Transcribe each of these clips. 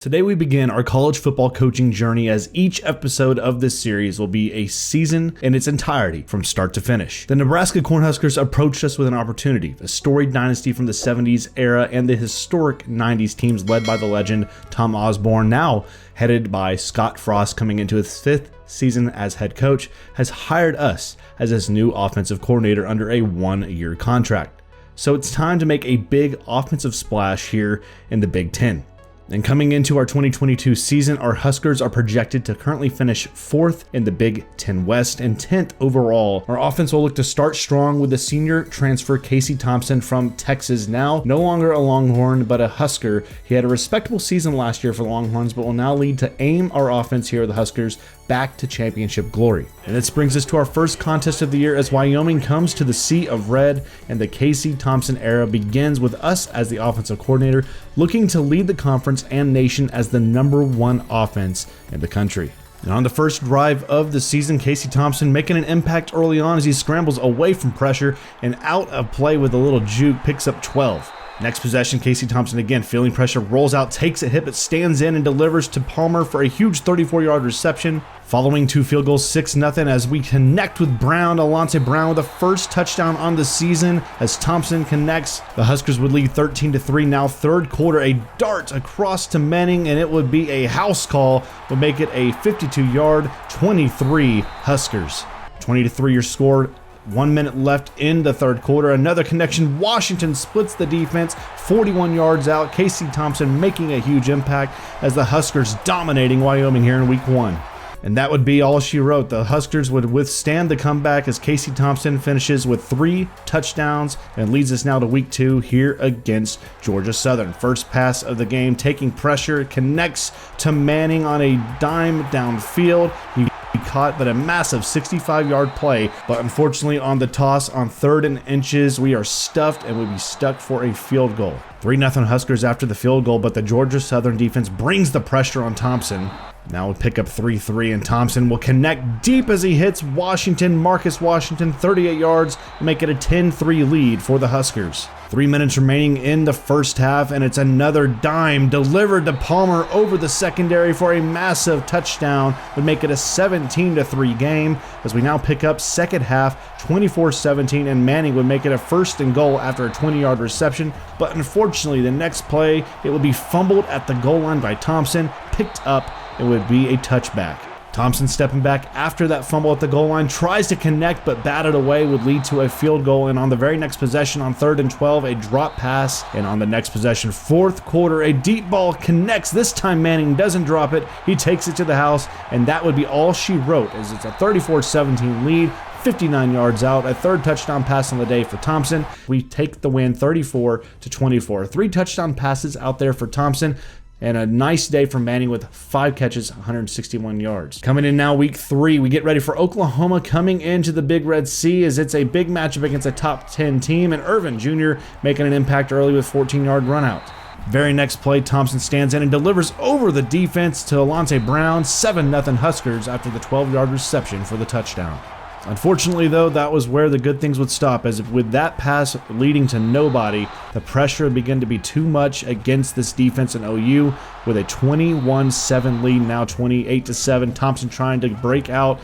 Today we begin our college football coaching journey, as each episode of this series will be a season in its entirety from start to finish. The Nebraska Cornhuskers approached us with an opportunity, a storied dynasty from the 70s era and the historic 90s teams led by the legend Tom Osborne, now headed by Scott Frost coming into his fifth season as head coach, has hired us as his new offensive coordinator under a one-year contract. So it's time to make a big offensive splash here in the Big Ten. And coming into our 2022 season, our Huskers are projected to currently finish 4th in the Big Ten West and 10th overall. Our offense will look to start strong with the senior transfer Casey Thompson from Texas, now no longer a Longhorn but a Husker. He had a respectable season last year for the Longhorns, but will now lead to aim our offense here at the Huskers back to championship glory. And this brings us to our first contest of the year, as Wyoming comes to the Sea of Red and the Casey Thompson era begins with us as the offensive coordinator, looking to lead the conference and nation as the #1 offense in the country. And on the first drive of the season, Casey Thompson making an impact early on as he scrambles away from pressure and out of play with a little juke, picks up 12. Next possession, Casey Thompson again feeling pressure, rolls out, takes a hit, but stands in and delivers to Palmer for a huge 34-yard reception. Following 2 field goals, 6-0 as we connect with Brown. Alonte Brown with the first touchdown on the season as Thompson connects. The Huskers would lead 13-3. Now third quarter, a dart across to Manning, and it would be a house call, would make it a 52-yard, 23 Huskers. 20-3 your score. 1 minute left in the third quarter. Another connection. Washington splits the defense 41 yards out. Casey Thompson making a huge impact as the Huskers dominating Wyoming here in week 1. And that would be all she wrote. The Huskers would withstand the comeback as Casey Thompson finishes with 3 touchdowns and leads us now to week 2 here against Georgia Southern. First pass of the game, taking pressure, connects to Manning on a dime downfield. He caught, but a massive 65-yard play. But unfortunately on the toss on 3rd and inches, we are stuffed and would be stuck for a field goal. 3-0 Huskers after the field goal, but the Georgia Southern defense brings the pressure on Thompson. Now we'll pick up 3-3, and Thompson will connect deep as he hits Washington. Marcus Washington, 38 yards, make it a 10-3 lead for the Huskers. 3 minutes remaining in the first half, and it's another dime delivered to Palmer over the secondary for a massive touchdown, would make it a 17-3 game as we now pick up second half 24-17, and Manning would make it a 1st and goal after a 20-yard reception. But unfortunately, the next play, it would be fumbled at the goal line by Thompson, picked up. It would be a touchback. Thompson stepping back after that fumble at the goal line, tries to connect but batted away, would lead to a field goal. And on the very next possession on 3rd and 12, a drop pass. And on the next possession, 4th quarter, a deep ball connects. This time Manning doesn't drop it. He takes it to the house, and that would be all she wrote, as it's a 34-17 lead. 59 yards out, a 3rd touchdown pass on the day for Thompson. We take the win 34-24. 3 touchdown passes out there for Thompson. And a nice day for Manning with 5 catches, 161 yards. Coming in now, week 3, we get ready for Oklahoma coming into the Big Red Sea, as it's a big matchup against a top 10 team, and Irvin Jr. making an impact early with 14-yard run out. Very next play, Thompson stands in and delivers over the defense to Alonte Brown. 7-0 Huskers after the 12-yard reception for the touchdown. Unfortunately, though, that was where the good things would stop, as with that pass leading to nobody, the pressure began to be too much against this defense in OU with a 21-7 lead, now 28-7. Thompson trying to break out,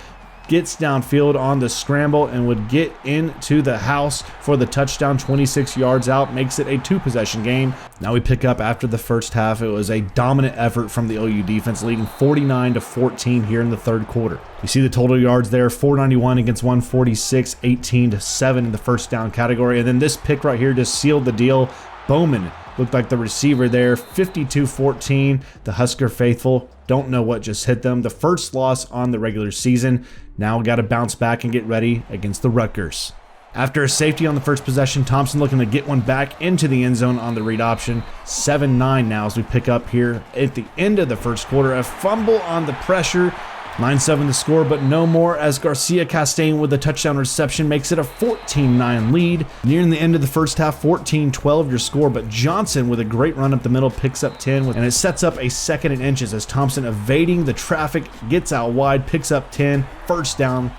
gets downfield on the scramble and would get into the house for the touchdown, 26 yards out, makes it a 2-possession game. Now we pick up after the first half. It was a dominant effort from the OU defense, leading 49-14 here in the third quarter. You see the total yards there, 491 against 146, 18-7 in the first down category. And then this pick right here just sealed the deal. Bowman looked like the receiver there, 52-14. The Husker faithful don't know what just hit them. The first loss on the regular season. Now got to bounce back and get ready against the Rutgers. After a safety on the first possession, Thompson looking to get one back into the end zone on the read option. 7-9 now as we pick up here at the end of the first quarter. A fumble on the pressure. 9-7 the score, but no more, as Garcia Castaigne with the touchdown reception makes it a 14-9 lead. Nearing the end of the first half, 14-12 your score, but Johnson with a great run up the middle picks up 10, and it sets up a 2nd and inches as Thompson evading the traffic, gets out wide, picks up 10, first down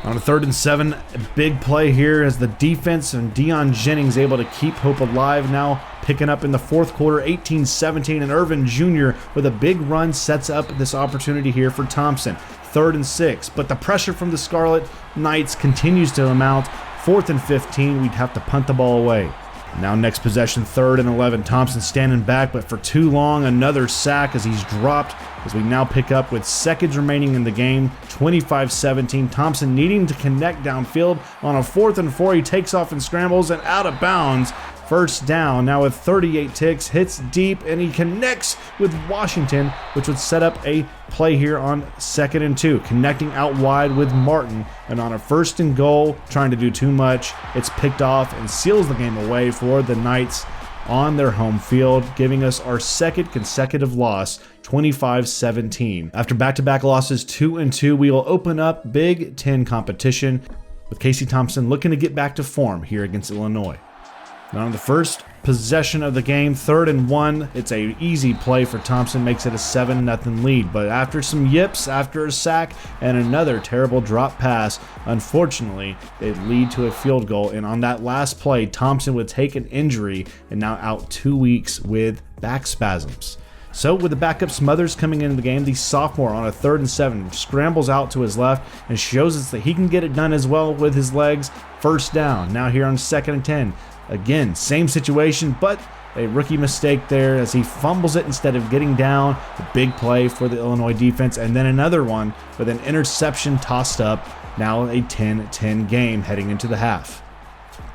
On a 3rd and 7, a big play here as the defense and Deion Jennings able to keep hope alive. Now picking up in the 4th quarter, 18-17, and Irvin Jr. with a big run sets up this opportunity here for Thompson. 3rd and 6, but the pressure from the Scarlet Knights continues to amount. 4th and 15, we'd have to punt the ball away. Now next possession, 3rd and 11. Thompson standing back, but for too long, another sack as he's dropped, as we now pick up with seconds remaining in the game, 25-17. Thompson needing to connect downfield on a 4th and 4. He takes off and scrambles and out of bounds. First down, now with 38 ticks, hits deep, and he connects with Washington, which would set up a play here on 2nd and 2, connecting out wide with Martin, and on a 1st and goal, trying to do too much, it's picked off and seals the game away for the Knights on their home field, giving us our 2nd consecutive loss, 25-17. After back-to-back losses, 2 and 2, we will open up Big Ten competition with Casey Thompson looking to get back to form here against Illinois. Now on the first possession of the game, 3rd and 1, it's a easy play for Thompson, makes it a 7-0 lead. But after some yips, after a sack, and another terrible drop pass, unfortunately, it lead to a field goal. And on that last play, Thompson would take an injury and now out 2 weeks with back spasms. So with the backup Smothers coming into the game, the sophomore on a 3rd and 7 scrambles out to his left and shows us that he can get it done as well with his legs. First down. Now here on 2nd and 10. Again, same situation, but a rookie mistake there as he fumbles it instead of getting down. A big play for the Illinois defense, and then another one with an interception tossed up. Now a 10-10 game heading into the half.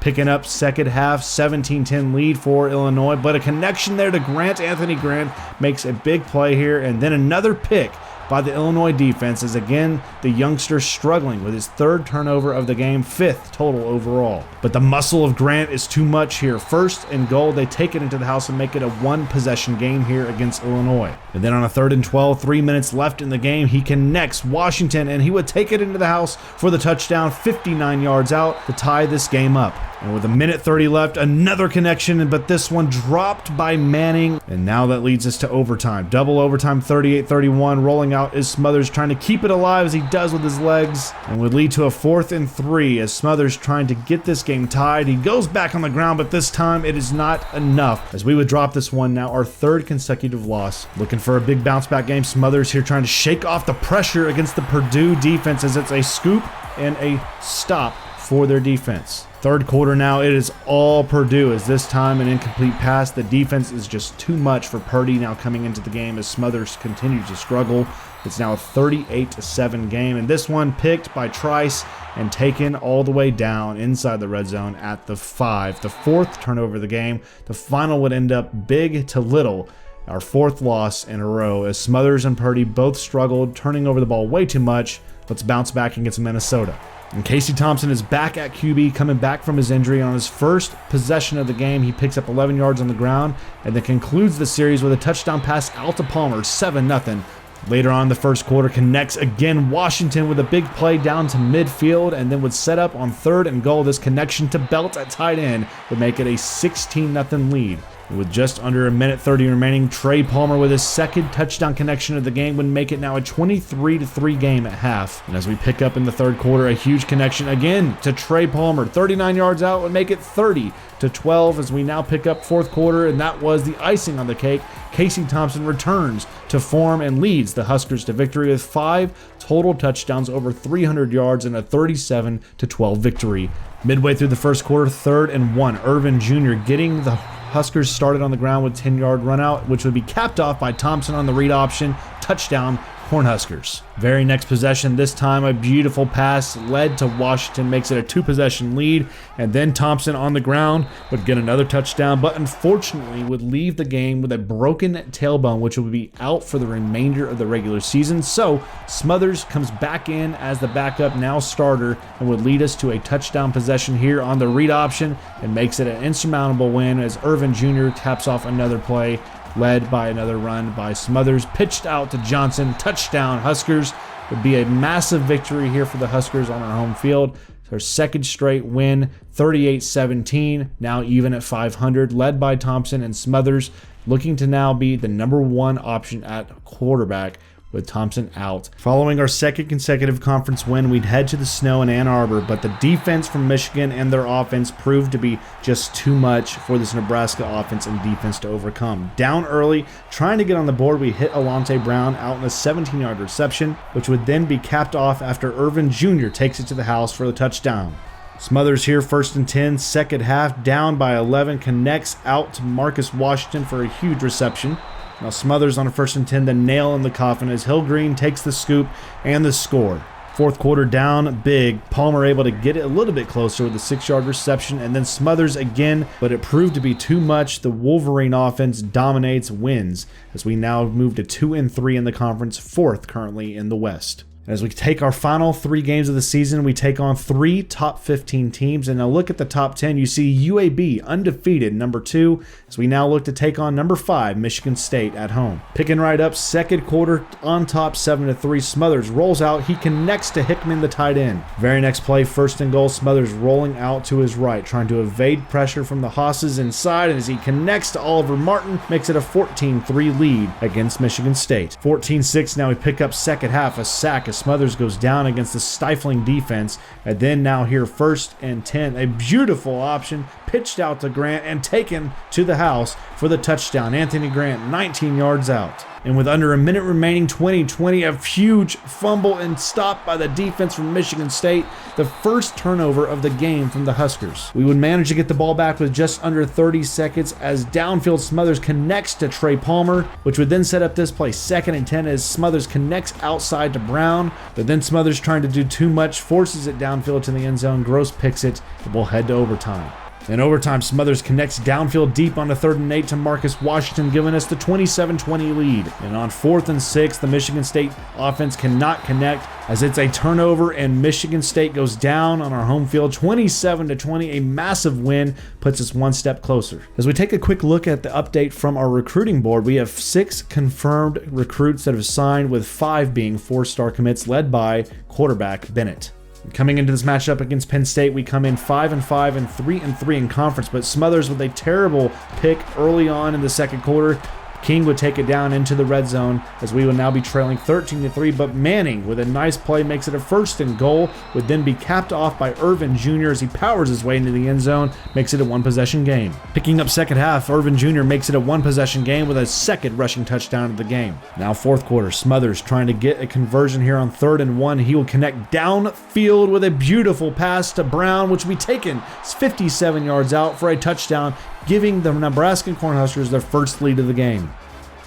Picking up second half, 17-10 lead for Illinois, but a connection there to Grant. Anthony Grant makes a big play here, and then another pick by the Illinois defense as again the youngster struggling with his 3rd turnover of the game, 5th total overall. But the muscle of Grant is too much here. 1st and goal, they take it into the house and make it a 1-possession game here against Illinois. And then on a 3rd and 12, 3 minutes left in the game, he connects Washington and he would take it into the house for the touchdown, 59 yards out to tie this game up. And with 1:30 left, another connection, but this one dropped by Manning. And now that leads us to overtime. Double overtime, 38-31. Rolling out is Smothers, trying to keep it alive as he does with his legs. And would lead to a 4th and 3 as Smothers trying to get this game tied. He goes back on the ground, but this time it is not enough as we would drop this one. Now our 3rd consecutive loss. Looking for a big bounce back game. Smothers here trying to shake off the pressure against the Purdue defense as it's a scoop and a stop for their defense. 3rd quarter now, it is all Purdue as this time an incomplete pass. The defense is just too much for Purdy now coming into the game as Smothers continues to struggle. It's now a 38-7 game, and this one picked by Trice and taken all the way down inside the red zone at the 5. The 4th turnover of the game. The final would end up big to little. Our 4th loss in a row as Smothers and Purdy both struggled, turning over the ball way too much. Let's bounce back against Minnesota. And Casey Thompson is back at QB, coming back from his injury. On his first possession of the game, he picks up 11 yards on the ground and then concludes the series with a touchdown pass out to Palmer, 7-0. Later on in the first quarter, connects again Washington with a big play down to midfield and then would set up on 3rd and goal. This connection to Belt at tight end would make it a 16-0 lead. With just under 1:30 remaining, Trey Palmer with his 2nd touchdown connection of the game would make it now a 23-3 game at half. And as we pick up in the 3rd quarter, a huge connection again to Trey Palmer. 39 yards out would make it 30-12 as we now pick up 4th quarter, and that was the icing on the cake. Casey Thompson returns to form and leads the Huskers to victory with 5 total touchdowns, over 300 yards, and a 37-12 victory. Midway through the first quarter, 3rd and 1, Irvin Jr. getting the Huskers started on the ground with 10-yard run out, which would be capped off by Thompson on the read option. Touchdown, Cornhuskers. Very next possession, this time a beautiful pass led to Washington, makes it a 2-possession lead, and then Thompson on the ground would get another touchdown, but unfortunately would leave the game with a broken tailbone, which would be out for the remainder of the regular season. So Smothers comes back in as the backup, now starter, and would lead us to a touchdown possession here on the read option and makes it an insurmountable win as Irvin Jr. taps off another play led by another run by Smothers, pitched out to Johnson, touchdown Huskers. Would be a massive victory here for the Huskers on our home field. Their 2nd straight win, 38-17, now even at 500, led by Thompson and Smothers, looking to now be the #1 option at quarterback with Thompson out. Following our second consecutive conference win, we'd head to the snow in Ann Arbor, but the defense from Michigan and their offense proved to be just too much for this Nebraska offense and defense to overcome. Down early, trying to get on the board, we hit Alante Brown out in a 17-yard reception, which would then be capped off after Irvin Jr. takes it to the house for the touchdown. Smothers here, 1st and 10, second half, down by 11, connects out to Marcus Washington for a huge reception. Now Smothers on a 1st and 10, the nail in the coffin as Hill Green takes the scoop and the score. Fourth quarter down big. Palmer able to get it a little bit closer with a 6-yard reception, and then Smothers again, but it proved to be too much. The Wolverine offense dominates, wins, as we now move to 2-3 in the conference, 4th currently in the West. As we take our final 3 games of the season, we take on 3 top 15 teams. And now look at the top 10. You see UAB undefeated, number 2, as we now look to take on number 5, Michigan State at home. Picking right up, second quarter on top, 7-3. Smothers rolls out. He connects to Hickman, the tight end. Very next play, 1st and goal. Smothers rolling out to his right, trying to evade pressure from the Hosses inside. And as he connects to Oliver Martin, makes it a 14-3 lead against Michigan State. 14-6. Now we pick up second half, a sack. Smothers goes down against the stifling defense, and then now here 1st and 10, a beautiful option pitched out to Grant and taken to the house for the touchdown. Anthony Grant 19 yards out. And with under a minute remaining, 20-20, a huge fumble and stop by the defense from Michigan State, the first turnover of the game from the Huskers. We would manage to get the ball back with just under 30 seconds as downfield Smothers connects to Trey Palmer, which would then set up this play, 2nd and 10, as Smothers connects outside to Brown, but then Smothers trying to do too much, forces it downfield to the end zone. Gross picks it, and we'll head to overtime. In overtime, Smothers connects downfield deep on a 3rd and 8 to Marcus Washington, giving us the 27-20 lead. And on 4th and 6, the Michigan State offense cannot connect as it's a turnover, and Michigan State goes down on our home field, 27-20. A massive win puts us one step closer. As we take a quick look at the update from our recruiting board, we have 6 confirmed recruits that have signed, with 5 being 4-star commits led by quarterback Bennett. Coming into this matchup against Penn State, we come in 5-5 and 3-3 in conference, but Smothers with a terrible pick early on in the second quarter. King would take it down into the red zone as we would now be trailing 13-3, but Manning with a nice play makes it a 1st and goal, would then be capped off by Irvin Jr. as he powers his way into the end zone, makes it a 1-possession game. Picking up second half, Irvin Jr. makes it a 1-possession game with a 2nd rushing touchdown of the game. Now 4th quarter, Smothers trying to get a conversion here on 3rd and 1. He will connect downfield with a beautiful pass to Brown, which will be taken 57 yards out for a touchdown, giving the Nebraska Cornhuskers their first lead of the game.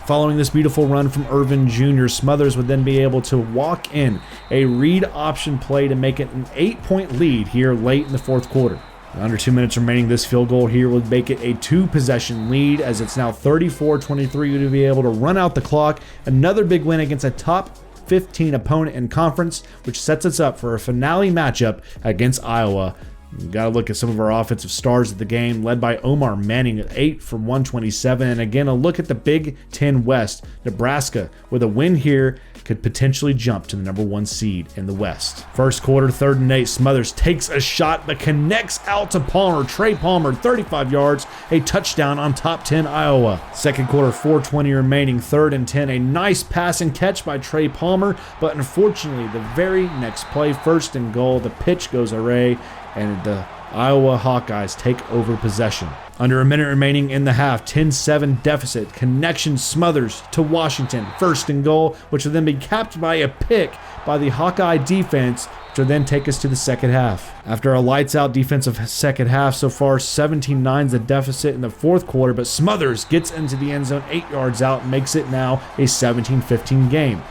Following this beautiful run from Irvin Jr., Smothers would then be able to walk in a read option play to make it an 8-point lead here late in the 4th quarter. Under 2 minutes remaining, this field goal here would make it a 2-possession lead, as it's now 34-23 to be able to run out the clock. Another big win against a top 15 opponent in conference, which sets us up for a finale matchup against Iowa. We've got to look at some of our offensive stars of the game, led by Omar Manning at 8 from 127. And again, a look at the Big Ten West. Nebraska, with a win here, could potentially jump to the number 1 seed in the West. First quarter, 3rd and 8. Smothers takes a shot but connects out to Palmer. Trey Palmer, 35 yards, a touchdown on top 10 Iowa. Second quarter, 4:20 remaining, 3rd and 10. A nice pass and catch by Trey Palmer, but unfortunately, the very next play, 1st and goal, the pitch goes away, and the Iowa Hawkeyes take over possession. Under a minute remaining in the half, 10-7 deficit. Connection Smothers to Washington. 1st and goal, which will then be capped by a pick by the Hawkeye defense, which will then take us to the second half. After a lights-out defensive second half, so far 17-9 is the deficit in the 4th quarter, but Smothers gets into the end zone 8 yards out, makes it now a 17-15 game.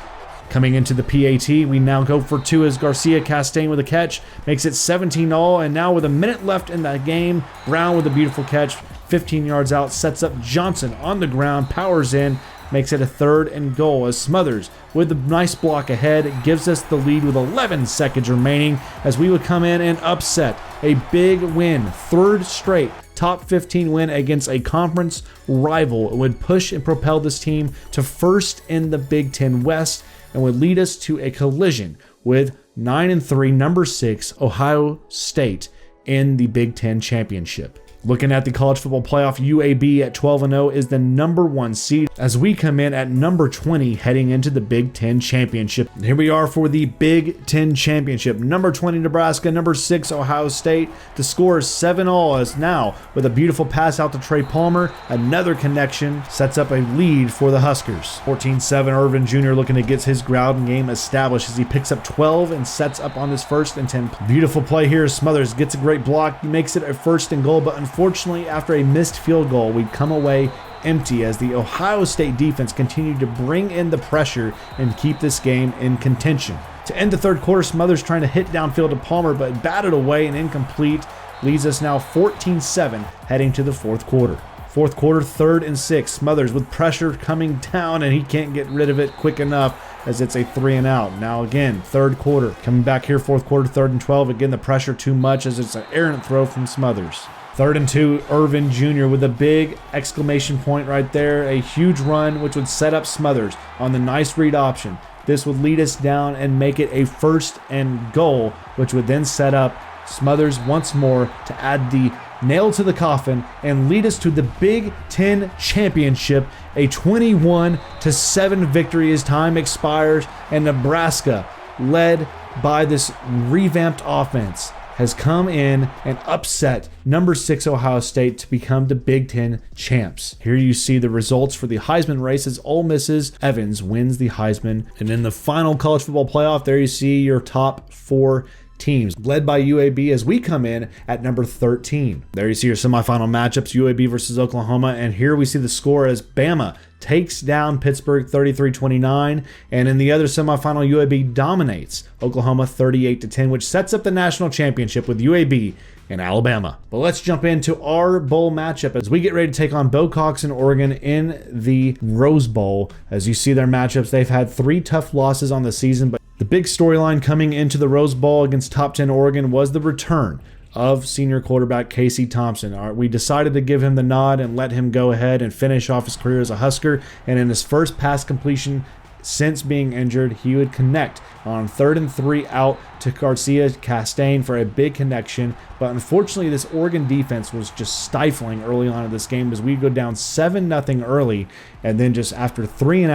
Coming into the PAT, we now go for 2 as Garcia Castaigne with a catch, makes it 17-all, and now with a minute left in the game, Brown with a beautiful catch, 15 yards out, sets up Johnson on the ground, powers in, makes it a 3rd and goal as Smothers, with a nice block ahead, gives us the lead with 11 seconds remaining as we would come in and upset a big win, 3rd straight top 15 win against a conference rival. It would push and propel this team to 1st in the Big Ten West, and would lead us to a collision with 9-3, number 6, Ohio State in the Big Ten Championship. Looking at the college football playoff, UAB at 12-0 is the #1 seed as we come in at number 20 heading into the Big Ten Championship. Here we are for the Big Ten Championship. Number 20 Nebraska, number 6 Ohio State. The score is 7-all as now with a beautiful pass out to Trey Palmer. Another connection sets up a lead for the Huskers. 14-7 Irvin Jr. looking to get his ground game established as he picks up 12 and sets up on this 1st and 10. Beautiful play here. Smothers gets a great block. He makes it a 1st and goal, but unfortunately after a missed field goal, we come away empty as the Ohio State defense continued to bring in the pressure and keep this game in contention. To end the 3rd quarter, Smothers trying to hit downfield to Palmer, but batted away and incomplete. Leads us now 14-7 heading to the 4th quarter. 4th quarter, 3rd and 6. Smothers with pressure coming down, and he can't get rid of it quick enough as it's a 3 and out. Now again, 3rd quarter. Coming back here, 4th quarter, 3rd and 12. Again, the pressure too much as it's an errant throw from Smothers. 3rd and 2, Irvin Jr. with a big exclamation point right there. A huge run, which would set up Smothers on the nice read option. This would lead us down and make it a 1st and goal, which would then set up Smothers once more to add the nail to the coffin and lead us to the Big Ten Championship, a 21-7 victory as time expires, and Nebraska, led by this revamped offense, has come in and upset number 6 Ohio State to become the Big Ten champs. Here you see the results for the Heisman race as Ole Miss's Evans wins the Heisman. And in the final college football playoff, there you see your top 4 teams, led by UAB as we come in at number 13. There you see your semifinal matchups, UAB versus Oklahoma, and here we see the score as Bama takes down Pittsburgh 33-29, and in the other semifinal, UAB dominates Oklahoma 38-10, which sets up the national championship with UAB and Alabama. But let's jump into our bowl matchup as we get ready to take on Bo Cox and Oregon in the Rose Bowl. As you see their matchups, they've had 3 tough losses on the season, but the big storyline coming into the Rose Bowl against top 10 Oregon was the return of senior quarterback Casey Thompson. We decided to give him the nod and let him go ahead and finish off his career as a Husker, and in his first pass completion since being injured, he would connect on 3rd and 3 out to Garcia Castaigne for a big connection. But unfortunately, this Oregon defense was just stifling early on in this game as we go down 7-0 early, and then just after 3 and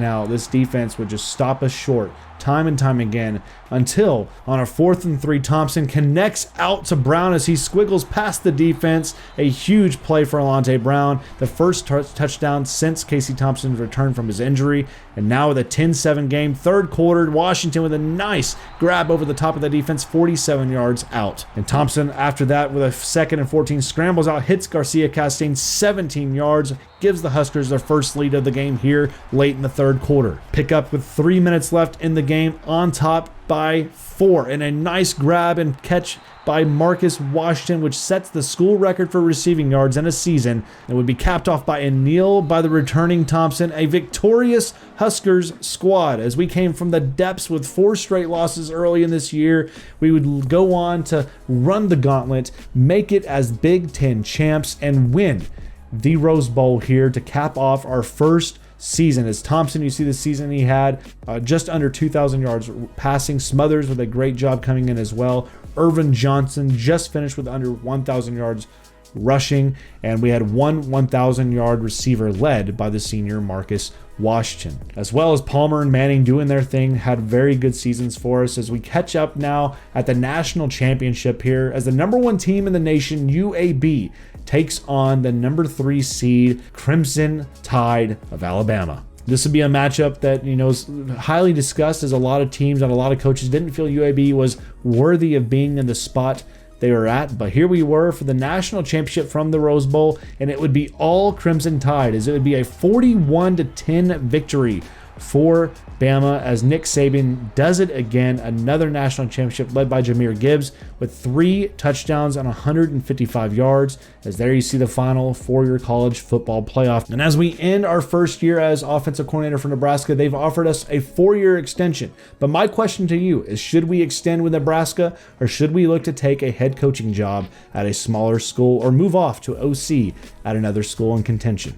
out, this defense would just stop us short time and time again until on a 4th and 3, Thompson connects out to Brown as he squiggles past the defense. A huge play for Alante Brown, the first touchdown since Casey Thompson's return from his injury. And now with a 10-7 game, 3rd quarter, Washington with a nice grab over the top of the defense, 47 yards out. And Thompson, after that, with a 2nd and 14, scrambles out, hits Garcia Castaigne 17 yards, gives the Huskers their first lead of the game here late in the 3rd quarter. Pick up with 3 minutes left in the game, on top by 4, and a nice grab and catch by Marcus Washington, which sets the school record for receiving yards in a season. It would be capped off by a kneel by the returning Thompson, a victorious Huskers squad. As we came from the depths with 4 straight losses early in this year, we would go on to run the gauntlet, make it as Big Ten champs, and win the Rose Bowl here to cap off our first season. As Thompson, you see the season he had, just under 2,000 yards passing. Smothers with a great job coming in as well. Irvin Johnson just finished with under 1,000 yards rushing, and we had one 1,000-yard receiver led by the senior Marcus Washington. As well as Palmer and Manning doing their thing, had very good seasons for us as we catch up now at the national championship here as the #1 team in the nation, UAB, takes on the #3 seed Crimson Tide of Alabama. This would be a matchup that, is highly discussed as a lot of teams and a lot of coaches didn't feel UAB was worthy of being in the spot they were at. But here we were for the national championship from the Rose Bowl, and it would be all Crimson Tide as it would be a 41-10 victory for Bama as Nick Saban does it again. Another national championship led by Jahmyr Gibbs with 3 touchdowns and 155 yards. As there you see the final for your college football playoff. And as we end our first year as offensive coordinator for Nebraska, they've offered us a 4-year extension. But my question to you is, should we extend with Nebraska, or should we look to take a head coaching job at a smaller school or move off to OC at another school in contention?